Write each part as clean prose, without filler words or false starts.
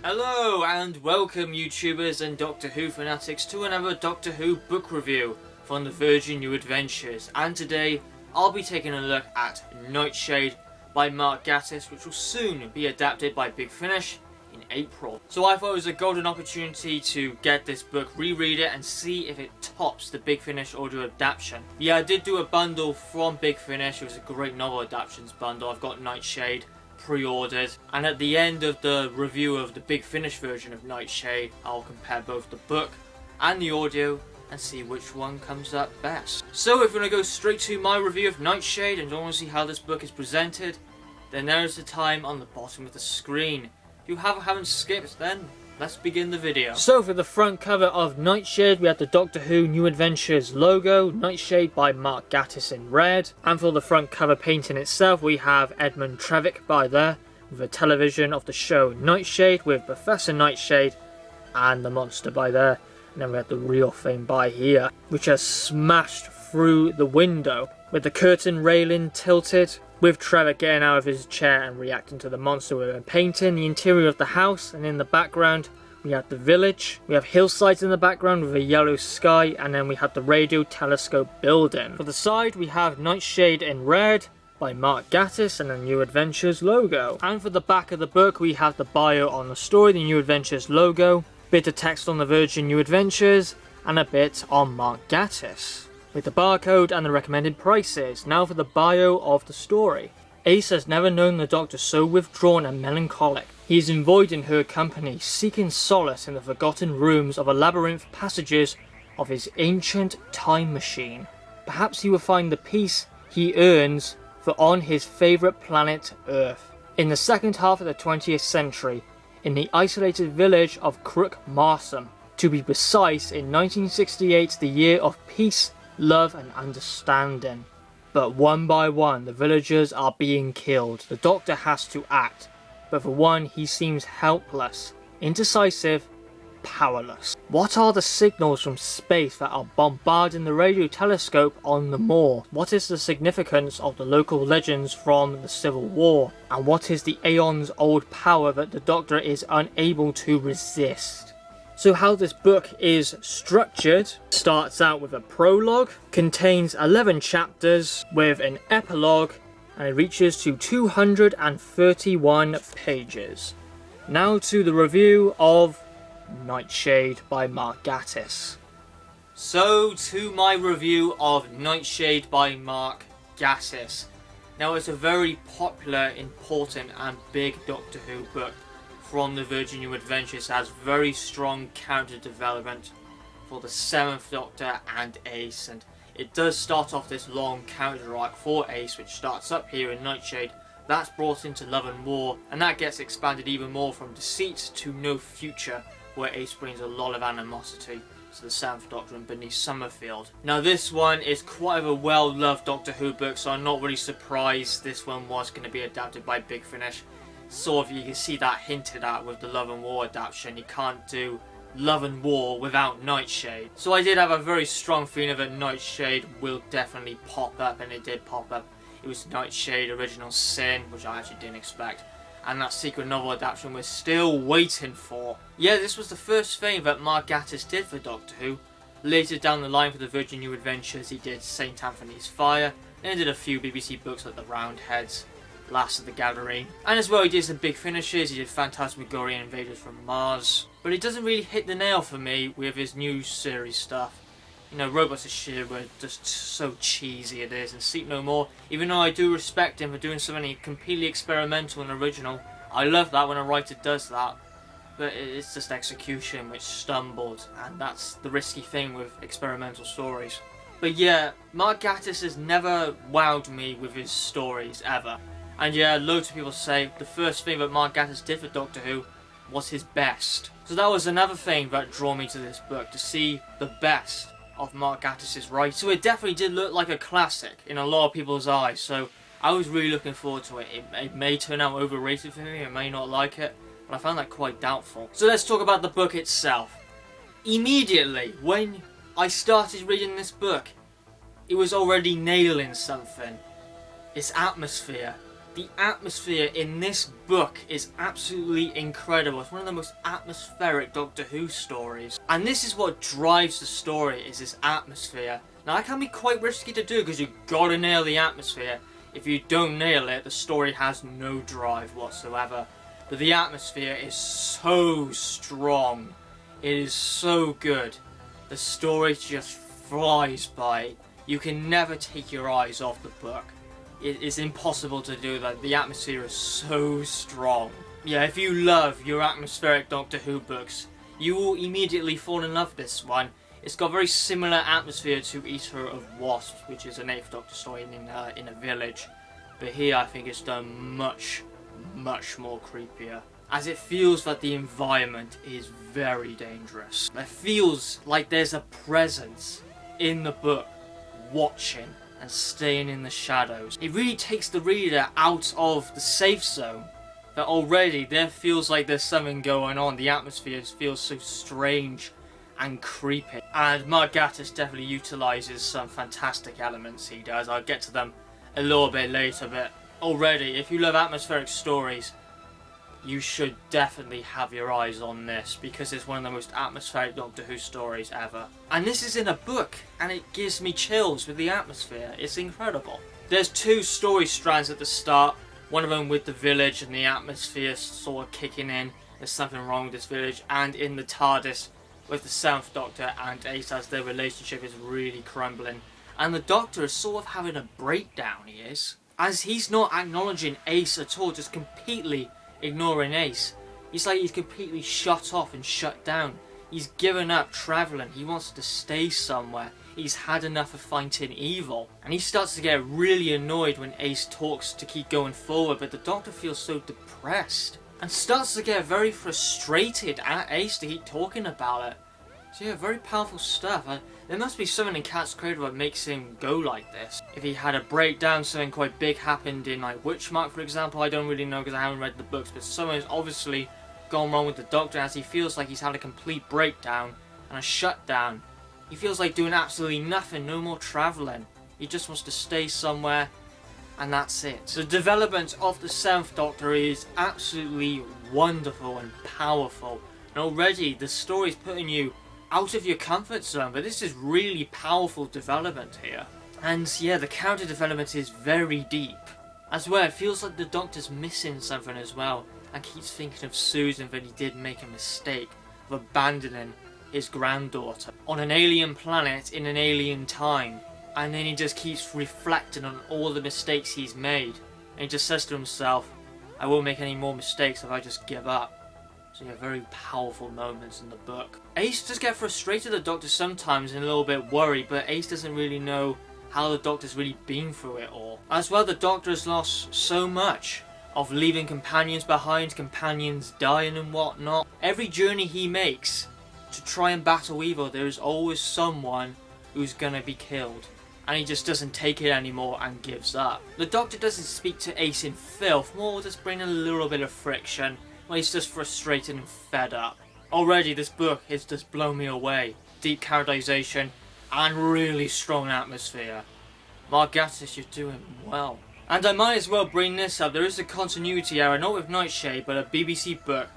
Hello and welcome YouTubers and Doctor Who fanatics to another Doctor Who book review from the Virgin New Adventures, and today I'll be taking a look at Nightshade by Mark Gatiss, which will soon be adapted by Big Finish in April. So I thought it was a golden opportunity to get this book, reread it and see if it tops the Big Finish audio adaptation. Yeah, I did do a bundle from Big Finish. It was a great novel adaptations bundle. I've got Nightshade pre-ordered, and at the end of the review of the Big Finish version of Nightshade, I'll compare both the book and the audio and see which one comes up best. So if we're going to go straight to my review of Nightshade and you want to see how this book is presented, then there's the time on the bottom of the screen. If you haven't skipped, then let's begin the video. So for the front cover of Nightshade, we have the Doctor Who New Adventures logo, Nightshade by Mark Gatiss in red. And for the front cover painting itself, we have Edmund Trevick by there, with a television of the show Nightshade, with Professor Nightshade and the monster by there. And then we have the real thing by here, which has smashed through the window, with the curtain railing tilted, with Trevor getting out of his chair and reacting to the monster with a painting the interior of the house, and in the background we have the village. We have hillsides in the background with a yellow sky, and then we have the radio telescope building. For the side we have Nightshade in red by Mark Gatiss and the New Adventures logo. And for the back of the book we have the bio on the story, the New Adventures logo, bit of text on the Virgin New Adventures, and a bit on Mark Gatiss, with the barcode and the recommended prices. Now for the bio of the story. Ace has never known the Doctor so withdrawn and melancholic. He is envoyed in her company, seeking solace in the forgotten rooms of a labyrinth passages of his ancient time machine. Perhaps he will find the peace he earns for on his favourite planet Earth. In the second half of the 20th century, in the isolated village of Crook Marsom, to be precise, in 1968, the year of peace, love and understanding. But one by one the villagers are being killed. The Doctor has to act, but for one he seems helpless, indecisive, powerless. What are the signals from space that are bombarding the radio telescope on the moor? What is the significance of the local legends from the Civil War? And what is the aeons old power that the Doctor is unable to resist? So how this book is structured starts out with a prologue, contains 11 chapters with an epilogue, and it reaches to 231 pages. Now to the review of Nightshade by Mark Gatiss. So to my review of Nightshade by Mark Gatiss. Now it's a very popular, important and big Doctor Who book from the Virgin New Adventures. Has very strong character development for the 7th Doctor and Ace, and it does start off this long character arc for Ace, which starts up here in Nightshade. That's brought into Love and War, and that gets expanded even more from Deceit to No Future, where Ace brings a lot of animosity to the 7th Doctor and Beneath Summerfield. Now this one is quite a well-loved Doctor Who book, so I'm not really surprised this one was going to be adapted by Big Finish. Sort of, you can see that hinted at with the Love and War adaptation. You can't do Love and War without Nightshade. So I did have a very strong feeling that Nightshade will definitely pop up, and it did pop up. It was Nightshade Original Sin, which I actually didn't expect, and that secret novel adaptation we're still waiting for. Yeah, this was the first thing that Mark Gatiss did for Doctor Who. Later down the line for the Virgin New Adventures he did St. Anthony's Fire, and he did a few BBC books like The Roundheads, Last of the Gathering, and as well he did some big finishes. He did Phantasmagoria Invaders from Mars, but he doesn't really hit the nail for me with his new series stuff. You know, Robots of S.H.I.E.L.D. were just so cheesy it is, and Seek No More, even though I do respect him for doing something completely experimental and original, I love that when a writer does that, but it's just execution which stumbled, and that's the risky thing with experimental stories. But yeah, Mark Gatiss has never wowed me with his stories ever. And yeah, loads of people say the first thing that Mark Gatiss did for Doctor Who was his best. So that was another thing that drew me to this book, to see the best of Mark Gatiss's writing. So it definitely did look like a classic in a lot of people's eyes, so I was really looking forward to it. It may turn out overrated for me, I may not like it, but I found that quite doubtful. So let's talk about the book itself. Immediately, when I started reading this book, it was already nailing something. Its atmosphere, The atmosphere in this book is absolutely incredible. It's one of the most atmospheric Doctor Who stories. And this is what drives the story, is this atmosphere. Now that can be quite risky to do because you've got to nail the atmosphere. If you don't nail it, the story has no drive whatsoever. But the atmosphere is so strong. It is so good. The story just flies by. You can never take your eyes off the book. It is impossible to do that. The atmosphere is so strong. Yeah, if you love your atmospheric Doctor Who books, you will immediately fall in love with this one. It's got very similar atmosphere to Eater of Wasps, which is an 8th Doctor story in a village. But here I think it's done much more creepier. As it feels that the environment is very dangerous. It feels like there's a presence in the book watching and staying in the shadows. It really takes the reader out of the safe zone. That already there feels like there's something going on. The atmosphere feels so strange and creepy. And Mark Gatiss definitely utilises some fantastic elements he does. I'll get to them a little bit later, but already, if you love atmospheric stories, you should definitely have your eyes on this, because it's one of the most atmospheric Doctor Who stories ever. And this is in a book, and it gives me chills with the atmosphere. It's incredible. There's 2 story strands at the start, one of them with the village and the atmosphere sort of kicking in. There's something wrong with this village, and in the TARDIS with the 7th Doctor and Ace, as their relationship is really crumbling. And the Doctor is sort of having a breakdown, he is. As he's not acknowledging Ace at all, just completely ignoring Ace. It's like he's completely shut off and shut down. He's given up travelling. He wants to stay somewhere. He's had enough of fighting evil. And he starts to get really annoyed when Ace talks to keep going forward, but the Doctor feels so depressed and starts to get very frustrated at Ace to keep talking about it. So yeah, very powerful stuff. There must be something in Cat's Cradle that makes him go like this. If he had a breakdown, something quite big happened in like Witchmark, for example, I don't really know because I haven't read the books, but something's obviously gone wrong with the Doctor, as he feels like he's had a complete breakdown and a shutdown. He feels like doing absolutely nothing, no more travelling. He just wants to stay somewhere, and that's it. The development of the 7th Doctor is absolutely wonderful and powerful. And already the story's putting you out of your comfort zone, but this is really powerful development here. And yeah, the character development is very deep. As well, it feels like the Doctor's missing something as well, and keeps thinking of Susan, that he did make a mistake of abandoning his granddaughter on an alien planet in an alien time. And then he just keeps reflecting on all the mistakes he's made, and he just says to himself, I won't make any more mistakes if I just give up. So yeah, very powerful moments in the book. Ace does get frustrated at the Doctor sometimes and a little bit worried, but Ace doesn't really know how the Doctor's really been through it all. As well, the Doctor has lost so much of leaving companions behind, companions dying and whatnot. Every journey he makes to try and battle evil, there is always someone who's gonna be killed. And he just doesn't take it anymore and gives up. The Doctor doesn't speak to Ace in filth, more just bring a little bit of friction. Well, he's just frustrated and fed up. Already this book has just blown me away. Deep characterization and really strong atmosphere. Mark Gatiss, you're doing well. And I might as well bring this up. There is a continuity error, not with Nightshade, but a BBC book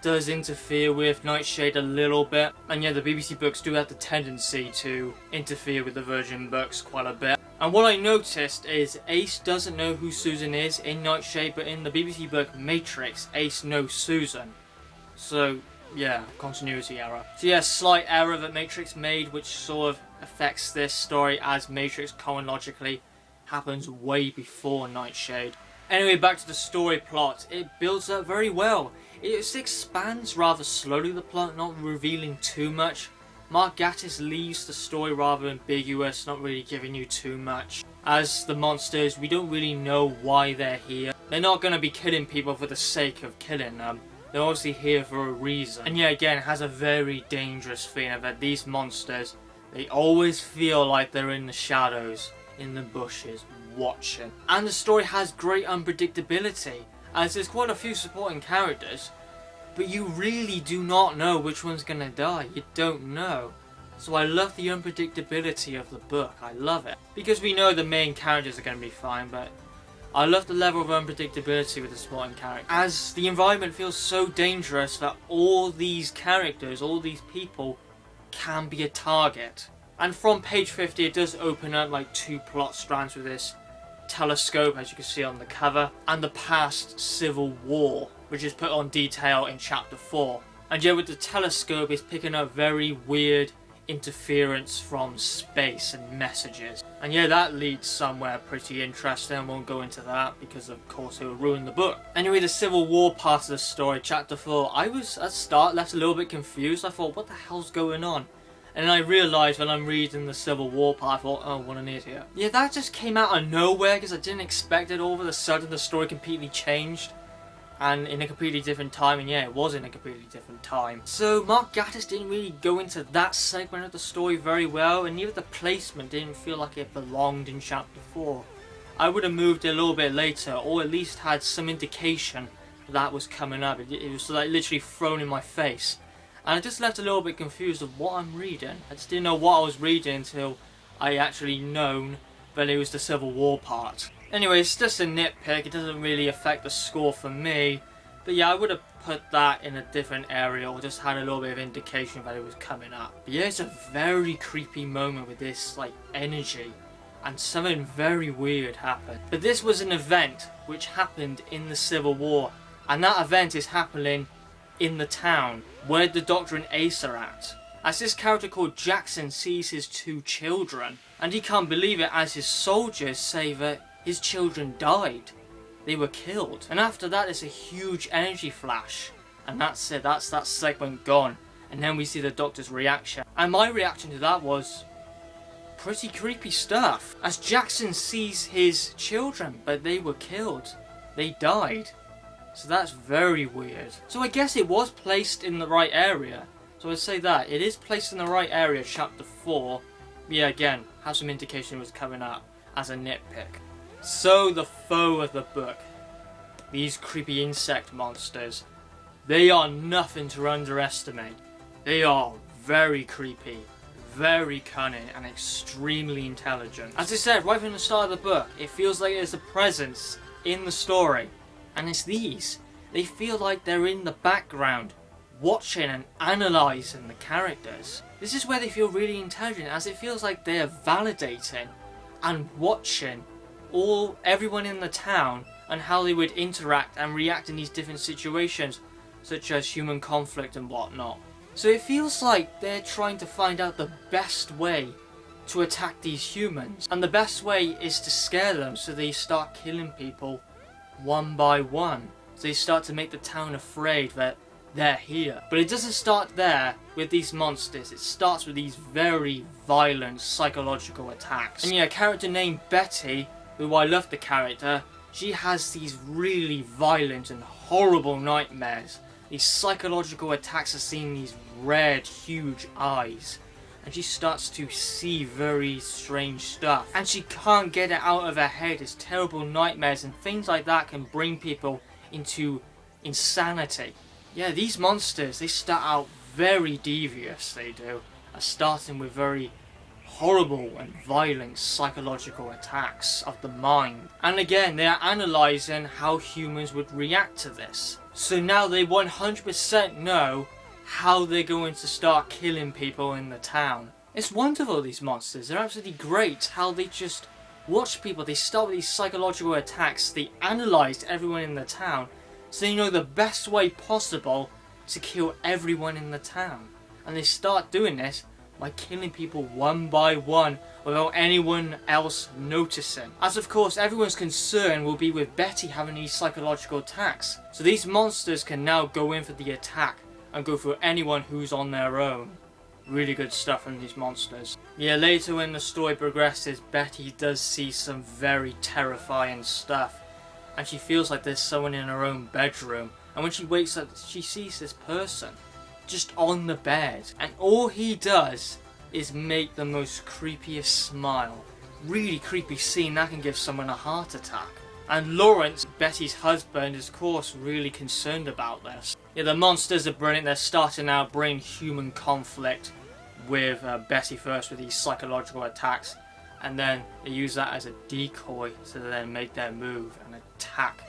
does interfere with Nightshade a little bit. And yeah, the BBC books do have the tendency to interfere with the Virgin books quite a bit. And what I noticed is Ace doesn't know who Susan is in Nightshade, but in the BBC book Matrix, Ace knows Susan. So yeah, continuity error. So yeah, slight error that Matrix made, which sort of affects this story, as Matrix chronologically happens way before Nightshade. Anyway, back to the story plot. It builds up very well. It just expands rather slowly, the plot, not revealing too much. Mark Gatiss leaves the story rather ambiguous, not really giving you too much. As the monsters, we don't really know why they're here. They're not going to be killing people for the sake of killing them. They're obviously here for a reason. And yeah, again, it has a very dangerous feeling that these monsters, they always feel like they're in the shadows, in the bushes, watching. And the story has great unpredictability, as there's quite a few supporting characters, but you really do not know which one's gonna die. You don't know. So I love the unpredictability of the book. I love it. Because we know the main characters are gonna be fine, but I love the level of unpredictability with the supporting character, as the environment feels so dangerous that all these characters, all these people, can be a target. And from page 50 it does open up like 2 plot strands with this telescope, as you can see on the cover, and the past civil war, which is put on detail in chapter 4. And yeah, with the telescope it's picking up very weird interference from space and messages. And yeah, that leads somewhere pretty interesting. I won't go into that because of course it will ruin the book. Anyway, the Civil War part of the story, chapter 4, I was at start left a little bit confused. I thought, what the hell's going on? And then I realised when I'm reading the Civil War part, I thought, oh, what an idiot. Yeah, that just came out of nowhere because I didn't expect it. All of a sudden the story completely changed. And in a completely different time, and yeah, it was in a completely different time. So Mark Gatiss didn't really go into that segment of the story very well, and neither the placement didn't feel like it belonged in chapter 4. I would have moved it a little bit later, or at least had some indication that was coming up. It was like literally thrown in my face. And I just left a little bit confused of what I'm reading. I just didn't know what I was reading until I actually known that it was the Civil War part. Anyway, it's just a nitpick, it doesn't really affect the score for me. But yeah, I would have put that in a different area or just had a little bit of indication that it was coming up. But yeah, it's a very creepy moment with this like energy. And something very weird happened. But this was an event which happened in the Civil War. And that event is happening in the town where the Doctor and Ace are at. As this character called Jackson sees his 2 children. And he can't believe it as his soldiers say that his children died. They were killed. And after that there's a huge energy flash. And that's it, that's that segment gone. And then we see the Doctor's reaction. And my reaction to that was pretty creepy stuff. As Jackson sees his children, but they were killed. They died. So that's very weird. So I guess it was placed in the right area. So I'd say that. It is placed in the right area, chapter 4. Yeah, again, have some indication it was coming up as a nitpick. So the foe of the book, these creepy insect monsters, they are nothing to underestimate. They are very creepy, very cunning, and extremely intelligent. As I said right from the start of the book, it feels like there's a presence in the story, and it's these. They feel like they're in the background, watching and analysing the characters. This is where they feel really intelligent, as it feels like they're validating and watching everyone in the town and how they would interact and react in these different situations, such as human conflict and whatnot. So it feels like they're trying to find out the best way to attack these humans, and the best way is to scare them so they start killing people one by one. So they start to make the town afraid that they're here. But it doesn't start there with these monsters, it starts with these very violent psychological attacks. And yeah, a character named Betty, who I love the character, she has these really violent and horrible nightmares. These psychological attacks are seeing these red, huge eyes. And she starts to see very strange stuff. And she can't get it out of her head. It's terrible nightmares and things like that can bring people into insanity. Yeah, these monsters, they start out very devious, they do. Starting with very horrible and violent psychological attacks of the mind. And again, they are analysing how humans would react to this. So now they 100% know how they're going to start killing people in the town. It's wonderful, these monsters. They're absolutely great how they just watch people. They start with these psychological attacks. They analyse everyone in the town so they know the best way possible to kill everyone in the town. And they start doing this by killing people one by one without anyone else noticing. As of course everyone's concern will be with Betty having these psychological attacks. So these monsters can now go in for the attack and go for anyone who's on their own. Really good stuff from these monsters. Yeah, later when the story progresses, Betty does see some very terrifying stuff. And she feels like there's someone in her own bedroom. And when she wakes up, she sees this person just on the bed, and all he does is make the most creepiest smile. Really creepy scene that can give someone a heart attack. And Lawrence, Betty's husband, is of course really concerned about this. Yeah, the monsters are brilliant. They're starting out bringing human conflict with Betty first with these psychological attacks, and then they use that as a decoy to then make their move and attack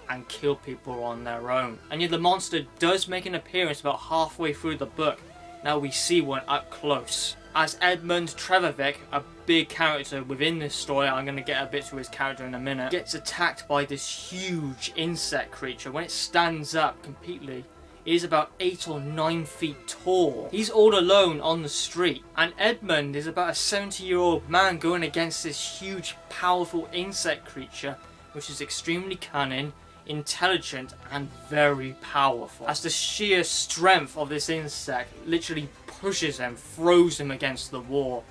and kill people on their own. And yet the monster does make an appearance about halfway through the book. Now we see one up close. As Edmund Trevorvic, a big character within this story, I'm going to get a bit to his character in a minute, gets attacked by this huge insect creature. When it stands up completely, it is about 8 or 9 feet tall. He's all alone on the street, and Edmund is about a 70-year-old man going against this huge, powerful insect creature, which is extremely cunning, intelligent, and very powerful. As the sheer strength of this insect literally pushes him, throws him against the wall,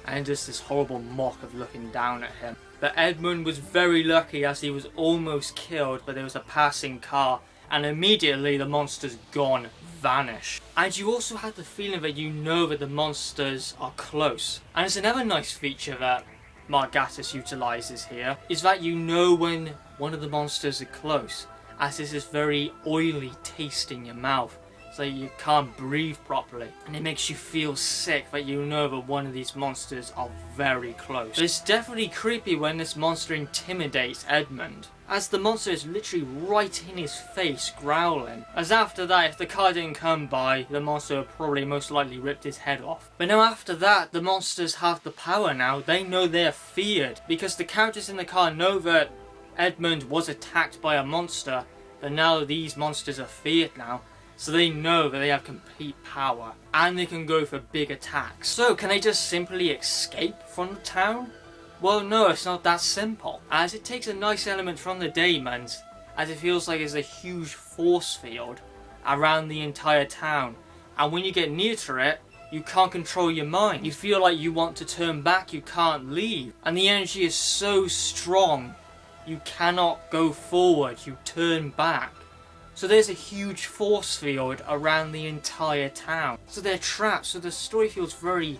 and does this horrible mock of looking down at him. But Edmund was very lucky, as he was almost killed, but there was a passing car, and immediately the monster's gone, vanished. And you also have the feeling that you know that the monsters are close. And it's another nice feature that Mark Gatiss utilises here, is that you know when one of the monsters are close, as this is very oily taste in your mouth, so you can't breathe properly, and it makes you feel sick that you know that one of these monsters are very close. But it's definitely creepy when this monster intimidates Edmund, as the monster is literally right in his face growling. As after that, if the car didn't come by, the monster would probably most likely ripped his head off. But now after that, the monsters have the power now. They know they're feared, because the characters in the car know that Edmund was attacked by a monster, but now these monsters are feared now. So they know that they have complete power, and they can go for big attacks. So can they just simply escape from the town? Well, no, it's not that simple, as it takes a nice element from the demons, as it feels like there's a huge force field around the entire town, and when you get near to it, you can't control your mind. You feel like you want to turn back, you can't leave, and the energy is so strong, you cannot go forward, you turn back. So there's a huge force field around the entire town. So they're trapped, so the story feels very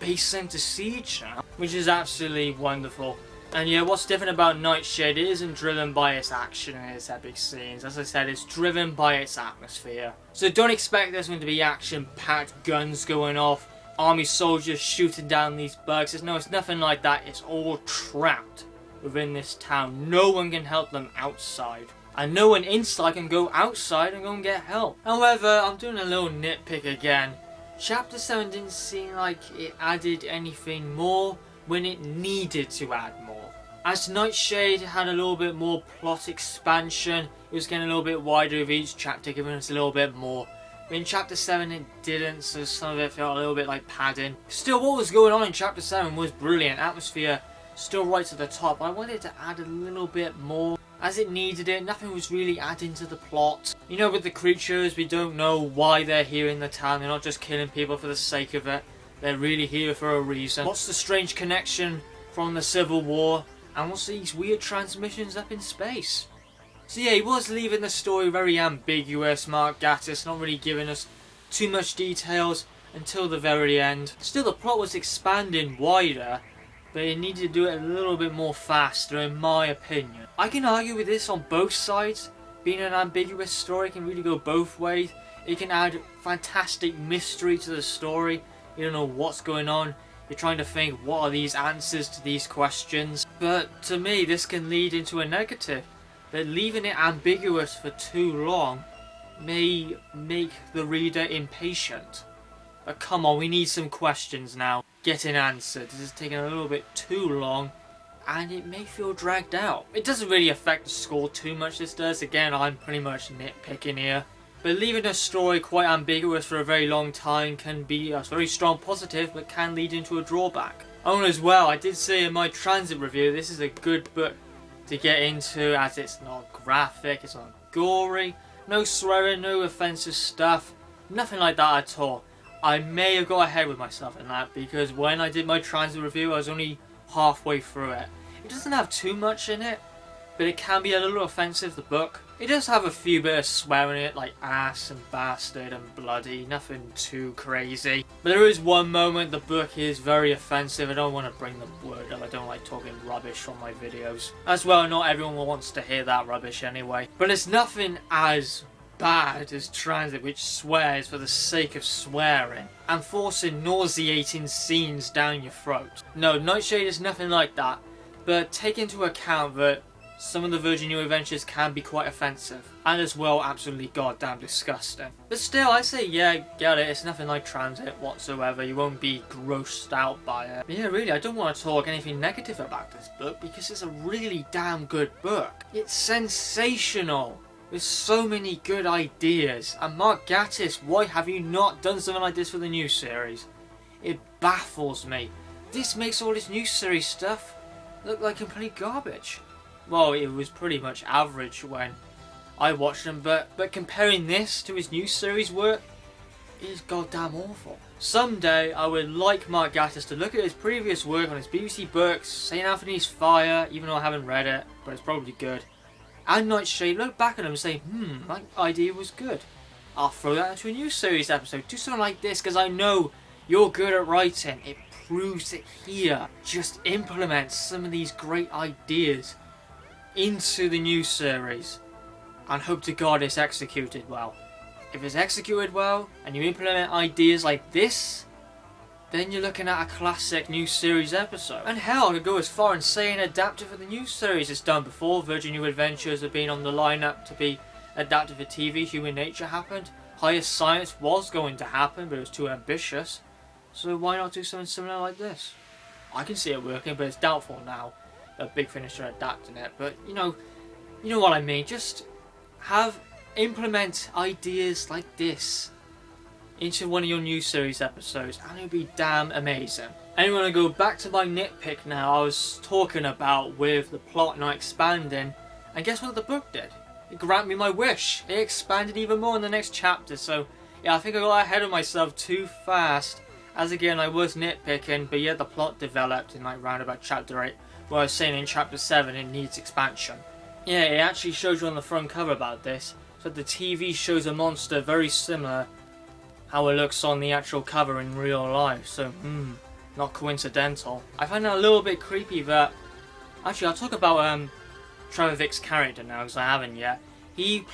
Base Center Siege now, which is absolutely wonderful. And yeah, what's different about Nightshade, it isn't driven by its action and its epic scenes. As I said, it's driven by its atmosphere. So don't expect there's going to be action-packed guns going off, army soldiers shooting down these bugs. No, it's nothing like that. It's all trapped within this town. No one can help them outside. And no one inside can go outside and go and get help. However, I'm doing a little nitpick again. Chapter 7 didn't seem like it added anything more when it needed to add more. As Nightshade had a little bit more plot expansion, it was getting a little bit wider with each chapter, giving us a little bit more. But in Chapter 7 it didn't, so some of it felt a little bit like padding. Still, what was going on in Chapter 7 was brilliant. Atmosphere still right to the top. I wanted to add a little bit more, as it needed it. Nothing was really adding to the plot. You know, with the creatures, we don't know why they're here in the town. They're not just killing people for the sake of it. They're really here for a reason. What's the strange connection from the Civil War? And what's these weird transmissions up in space? So yeah, he was leaving the story very ambiguous, Mark Gatiss, not really giving us too much details until the very end. Still, the plot was expanding wider, but it needed to do it a little bit more faster, in my opinion. I can argue with this on both sides. Being an ambiguous story can really go both ways. It can add fantastic mystery to the story. You don't know what's going on. You're trying to think, what are these answers to these questions? But to me, this can lead into a negative. That leaving it ambiguous for too long may make the reader impatient. But come on, we need some questions now getting answered. This is taking a little bit too long, and it may feel dragged out. It doesn't really affect the score too much, this does. Again, I'm pretty much nitpicking here. But leaving a story quite ambiguous for a very long time can be a very strong positive, but can lead into a drawback. Oh, as well, I did say in my transit review, this is a good book to get into, as it's not graphic, it's not gory, no swearing, no offensive stuff, nothing like that at all. I may have got ahead with myself in that, because when I did my transit review, I was only halfway through it. It doesn't have too much in it, but it can be a little offensive, the book. It does have a few bit of swearing in it, like ass and bastard and bloody, nothing too crazy. But there is one moment the book is very offensive. I don't want to bring the word up, I don't like talking rubbish on my videos. As well, not everyone wants to hear that rubbish anyway. But it's nothing as bad as Transit, which swears for the sake of swearing and forcing nauseating scenes down your throat. No, Nightshade is nothing like that, but take into account that some of the Virgin New Adventures can be quite offensive, and as well absolutely goddamn disgusting. But still, I say yeah, get it, it's nothing like Transit whatsoever, you won't be grossed out by it. But yeah, really, I don't want to talk anything negative about this book, because it's a really damn good book. It's sensational, with so many good ideas, and Mark Gatiss, why have you not done something like this for the new series? It baffles me. This makes all this new series stuff look like complete garbage. Well, it was pretty much average when I watched them, but comparing this to his new series work is goddamn awful. Someday I would like Mark Gatiss to look at his previous work on his BBC books, St. Anthony's Fire, even though I haven't read it, but it's probably good, and Nightshade, look back at them and say, my idea was good. I'll throw that into a new series episode, do something like this, because I know you're good at writing. It proves it here. Just implement some of these great ideas into the new series and hope to God it's executed well. If it's executed well and you implement ideas like this, then you're looking at a classic new series episode. And hell, I could go as far and say an adapted for the new series is done before. Virgin New Adventures have been on the lineup to be adapted for TV. Human Nature happened. Higher Science was going to happen, but it was too ambitious. So why not do something similar like this? I can see it working, but it's doubtful now. A Big Finish are adapting it, but you know what I mean. Just implement ideas like this into one of your new series episodes, and it would be damn amazing. Anyway, I go back to my nitpick now. I was talking about with the plot not expanding, and guess what the book did? It granted me my wish. It expanded even more in the next chapter. So yeah, I think I got ahead of myself too fast. As again, I was nitpicking, but yet the plot developed in like round about chapter 8. Where I was saying in chapter 7 it needs expansion. Yeah, it actually shows you on the front cover about this. So the TV shows a monster very similar how it looks on the actual cover in real life. So, not coincidental. I find that a little bit creepy that... Actually, I'll talk about Trevor Vic's character now, because I haven't yet. He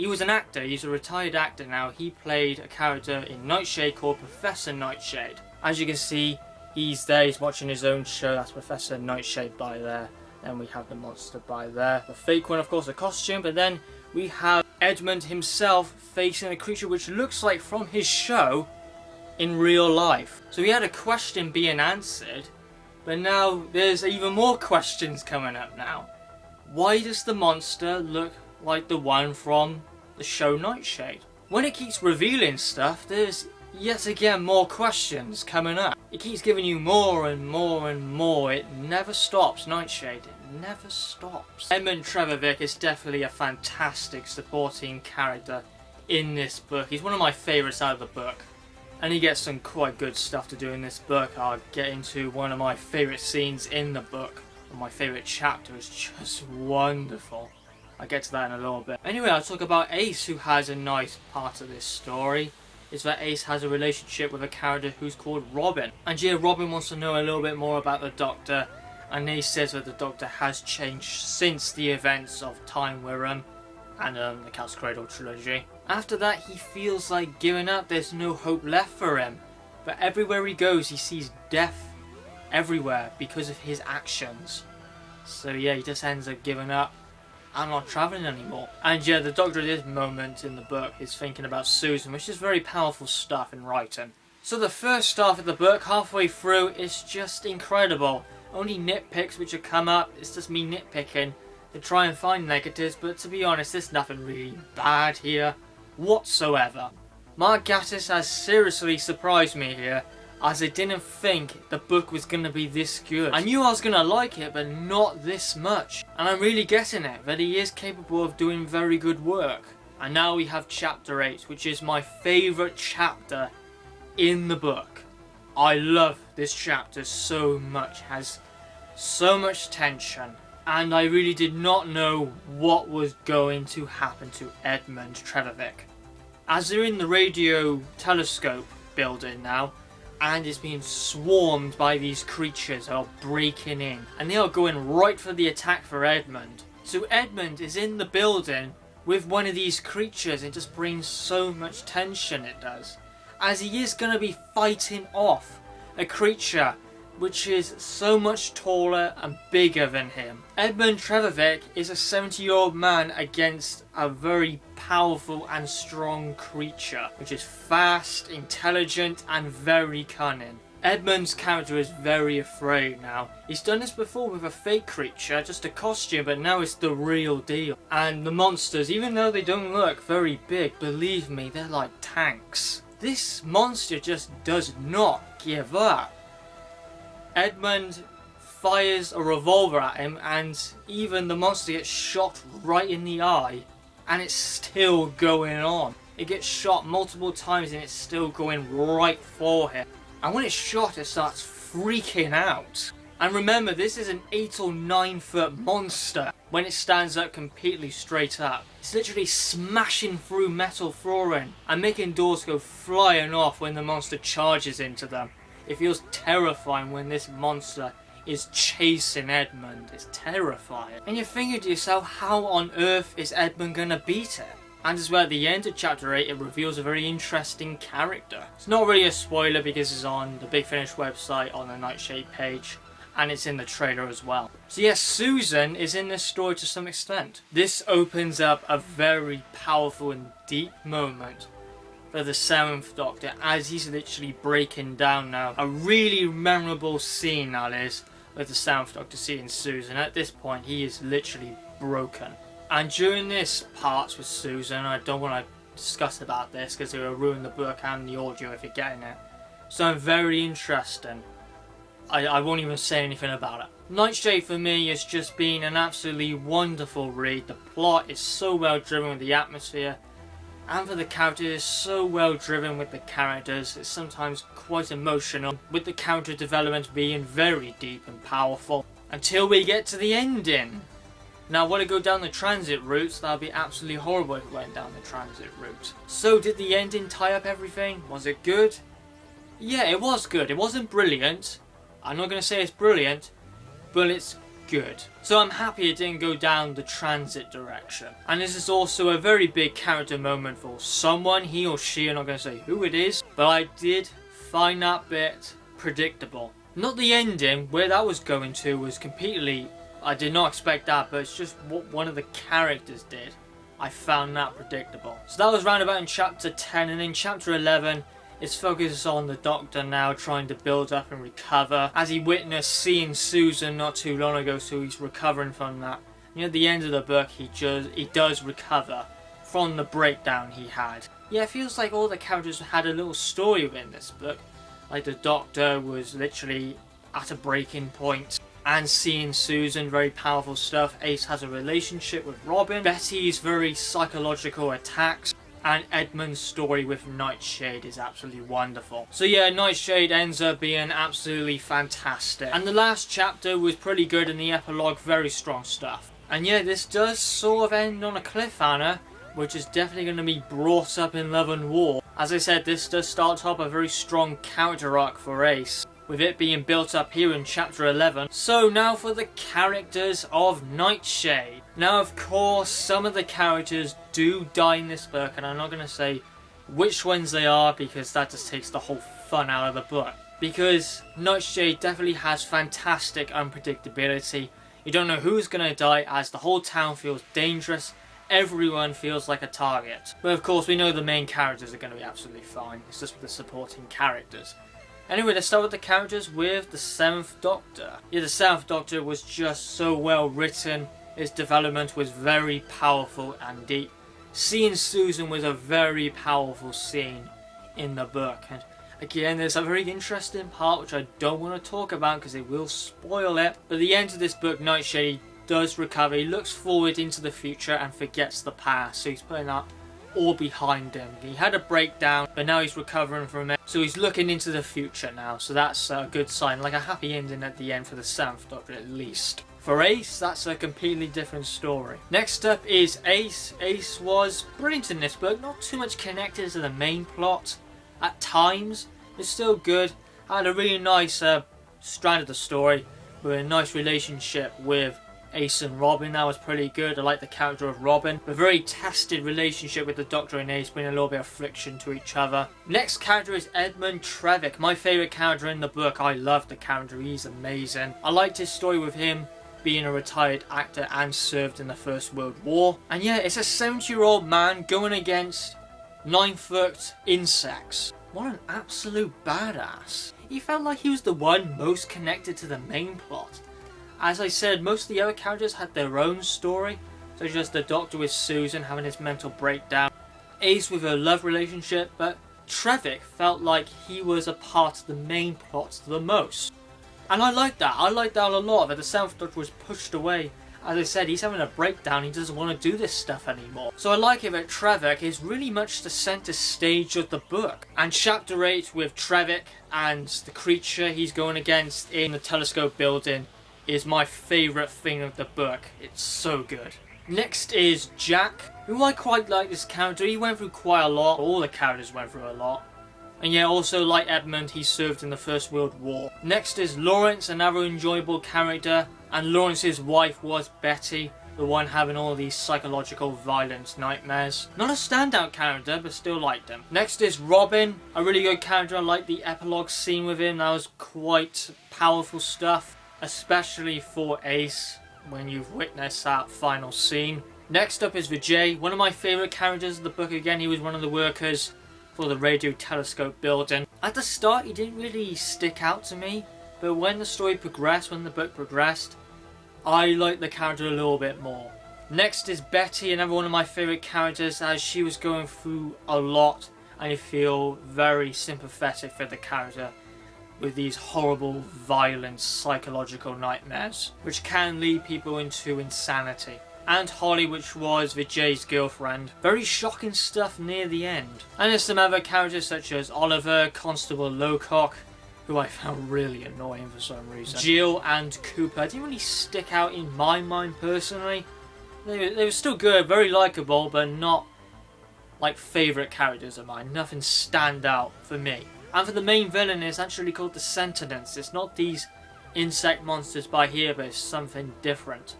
was an actor, he's a retired actor now. He played a character in Nightshade called Professor Nightshade. As you can see, he's there, he's watching his own show. That's Professor Nightshade by there. Then we have the monster by there. The fake one, of course, a costume. But then we have Edmund himself facing a creature which looks like from his show in real life. So we had a question being answered. But now there's even more questions coming up now. Why does the monster look like the one from the show Nightshade? When it keeps revealing stuff, there's yet again more questions coming up. It keeps giving you more and more and more. It never stops, Nightshade. It never stops. Edmund Trevor Vic is definitely a fantastic supporting character in this book. He's one of my favourites out of the book. And he gets some quite good stuff to do in this book. I'll get into one of my favourite scenes in the book. My favourite chapter is just wonderful. I'll get to that in a little bit. Anyway, I'll talk about Ace, who has a nice part of this story. Is that Ace has a relationship with a character who's called Robin. And yeah, Robin wants to know a little bit more about the Doctor. And Ace says that the Doctor has changed since the events of Time Wirram and the Cat's Cradle trilogy. After that, he feels like giving up. There's no hope left for him. But everywhere he goes, he sees death everywhere because of his actions. So yeah, he just ends up giving up. I'm not travelling anymore. And yeah, the Doctor at this moment in the book is thinking about Susan, which is very powerful stuff in writing. So the first half of the book, halfway through, is just incredible. Only nitpicks which have come up, it's just me nitpicking to try and find negatives, but to be honest, there's nothing really bad here whatsoever. Mark Gatiss has seriously surprised me here, as I didn't think the book was going to be this good. I knew I was going to like it, but not this much. And I'm really getting it, that he is capable of doing very good work. And now we have chapter 8, which is my favourite chapter in the book. I love this chapter so much, it has so much tension. And I really did not know what was going to happen to Edmund Trevor Vic. As they're in the radio telescope building now, and is being swarmed by these creatures that are breaking in. And they are going right for the attack for Edmund. So Edmund is in the building with one of these creatures. It just brings so much tension, it does. As he is going to be fighting off a creature which is so much taller and bigger than him. Edmund Trevervik is a 70-year-old man against a very powerful and strong creature, which is fast, intelligent, and very cunning. Edmund's character is very afraid now. He's done this before with a fake creature, just a costume, but now it's the real deal. And the monsters, even though they don't look very big, believe me, they're like tanks. This monster just does not give up. Edmund fires a revolver at him, and even the monster gets shot right in the eye, and it's still going on. It gets shot multiple times and it's still going right for him. And when it's shot, it starts freaking out. And remember, this is an 8 or 9 foot monster. When it stands up completely straight up, it's literally smashing through metal flooring and making doors go flying off when the monster charges into them. It feels terrifying when this monster is chasing Edmund. It's terrifying. And you're thinking to yourself, how on earth is Edmund gonna beat it? And as well, at the end of chapter 8, it reveals a very interesting character. It's not really a spoiler because it's on the Big Finish website on the Nightshade page, and it's in the trailer as well. So yes, Susan is in this story to some extent. This opens up a very powerful and deep moment for the 7th Doctor, as he's literally breaking down now. A really memorable scene that is, with the 7th Doctor seeing Susan. At this point, he is literally broken. And during this part with Susan, I don't want to discuss about this because it will ruin the book and the audio if you're getting it. So I'm very interested. I won't even say anything about it. Nightshade for me has just been an absolutely wonderful read. The plot is so well driven with the atmosphere, and for the characters, it's so well driven with the characters. It's sometimes quite emotional, with the character development being very deep and powerful, until we get to the ending. Now, want to go down the transit route? That would be absolutely horrible if we went down the transit route. So, did the ending tie up everything? Was it good? Yeah, it was good. It wasn't brilliant. I'm not going to say it's brilliant, but it's good. So I'm happy it didn't go down the transit direction. And this is also a very big character moment for someone. He or she, I'm not going to say who it is, but I did find that bit predictable. Not the ending, where that was going to was completely... I did not expect that, but it's just what one of the characters did. I found that predictable. So that was round about in chapter 10, and in chapter 11, its focus on the Doctor now trying to build up and recover, as he witnessed seeing Susan not too long ago, so he's recovering from that. Near the end of the book, he does recover from the breakdown he had. Yeah, it feels like all the characters had a little story within this book. Like the Doctor was literally at a breaking point, and seeing Susan, very powerful stuff. Ace has a relationship with Robin. Betty's very psychological attacks. And Edmund's story with Nightshade is absolutely wonderful. So yeah, Nightshade ends up being absolutely fantastic. And the last chapter was pretty good, and the epilogue, very strong stuff. And yeah, this does sort of end on a cliffhanger, which is definitely going to be brought up in Love and War. As I said, this does start up a very strong character arc for Ace, with it being built up here in chapter 11. So now for the characters of Nightshade. Now of course some of the characters do die in this book, and I'm not going to say which ones they are because that just takes the whole fun out of the book. Because Nightshade definitely has fantastic unpredictability. You don't know who's going to die, as the whole town feels dangerous. Everyone feels like a target. But of course we know the main characters are going to be absolutely fine. It's just the supporting characters. Anyway, let's start with the characters with the 7th Doctor. Yeah, the 7th Doctor was just so well written. His development was very powerful and deep. Seeing Susan was a very powerful scene in the book. And again, there's a very interesting part which I don't want to talk about because it will spoil it. But at the end of this book, Nightshade does recover. He looks forward into the future and forgets the past. So he's putting that all behind him. He had a breakdown, but now he's recovering from it. So he's looking into the future now. So that's a good sign. Like a happy ending at the end for the 7th Doctor at least. For Ace, that's a completely different story. Next up is Ace. Ace was brilliant in this book. Not too much connected to the main plot at times. It's still good. Had a really nice strand of the story with a nice relationship with Ace and Robin. That was pretty good. I like the character of Robin. A very tested relationship with the Doctor and Ace, bringing a little bit of friction to each other. Next character is Edmund Trevik, my favourite character in the book. I love the character, he's amazing. I liked his story with him being a retired actor and served in the First World War. And yeah, it's a 70-year-old man going against 9-foot insects. What an absolute badass. He felt like he was the one most connected to the main plot. As I said, most of the other characters had their own story, such as the Doctor with Susan having his mental breakdown, Ace with her love relationship, but Trevik felt like he was a part of the main plot the most. And I like that. I like that a lot, that the 7th Doctor was pushed away. As I said, he's having a breakdown, he doesn't want to do this stuff anymore. So I like it that Trevik is really much the centre stage of the book. And Chapter 8 with Trevik and the creature he's going against in the telescope building is my favourite thing of the book. It's so good. Next is Jack, who I quite like this character. He went through quite a lot. All the characters went through a lot. And yeah, also like Edmund, he served in the First World War. Next is Lawrence, another enjoyable character. And Lawrence's wife was Betty, the one having all these psychological violence nightmares. Not a standout character, but still liked him. Next is Robin, a really good character. I like the epilogue scene with him. That was quite powerful stuff, especially for Ace when you've witnessed that final scene. Next up is Vijay, one of my favourite characters of the book. Again, he was one of the workers for the radio telescope building. At the start, he didn't really stick out to me, but when the story progressed, when the book progressed, I liked the character a little bit more. Next is Betty, another one of my favourite characters, as she was going through a lot, and I feel very sympathetic for the character with these horrible, violent, psychological nightmares, which can lead people into insanity. And Holly, which was Vijay's girlfriend. Very shocking stuff near the end. And there's some other characters such as Oliver, Constable Lowcock, who I found really annoying for some reason. Jill and Cooper didn't really stick out in my mind personally. They were still good, very likeable, but not like favourite characters of mine. Nothing stand out for me. And for the main villain, it's actually called the Sentinels. It's not these insect monsters by here, but it's something different.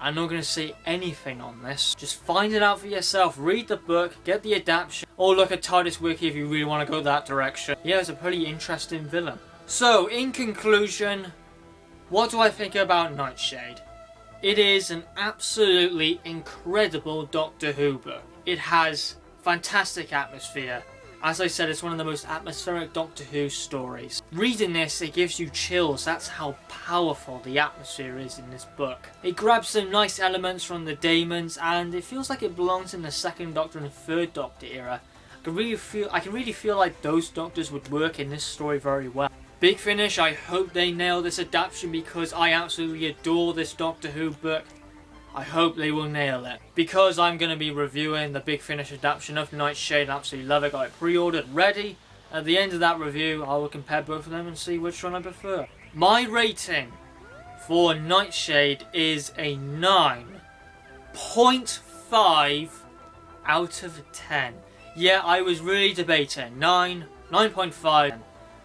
I'm not going to say anything on this. Just find it out for yourself. Read the book, get the adaptation, or look at TARDIS Wiki if you really want to go that direction. Yeah, it's a pretty interesting villain. So, in conclusion, what do I think about Nightshade? It is an absolutely incredible Doctor Who book. It has fantastic atmosphere. As I said, it's one of the most atmospheric Doctor Who stories. Reading this, it gives you chills. That's how powerful the atmosphere is in this book. It grabs some nice elements from the Daemons, and it feels like it belongs in the 2nd Doctor and 3rd Doctor era. I can really feel like those Doctors would work in this story very well. Big Finish, I hope they nail this adaptation because I absolutely adore this Doctor Who book. I hope they will nail it. Because I'm going to be reviewing the Big Finish adaptation of Nightshade, I absolutely love it. Got it pre-ordered, ready. At the end of that review, I will compare both of them and see which one I prefer. My rating for Nightshade is a 9.5 out of 10. Yeah, I was really debating. 9.5.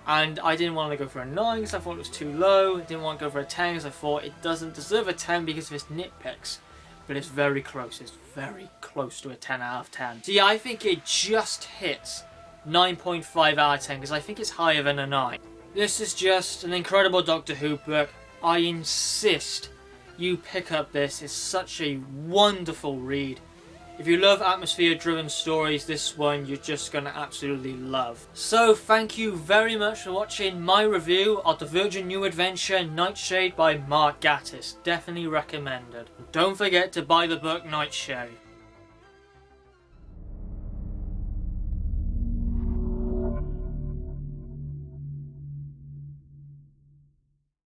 And I didn't want to go for a 9 because I thought it was too low. I didn't want to go for a 10 because I thought it doesn't deserve a 10 because of its nitpicks. But it's very close. It's very close to a 10 out of 10. So yeah, I think it just hits 9.5 out of 10 because I think it's higher than a 9. This is just an incredible Doctor Who book. I insist you pick up this. It's such a wonderful read. If you love atmosphere-driven stories, this one you're just going to absolutely love. So, thank you very much for watching my review of the Virgin New Adventure Nightshade by Mark Gatiss. Definitely recommended. Don't forget to buy the book Nightshade.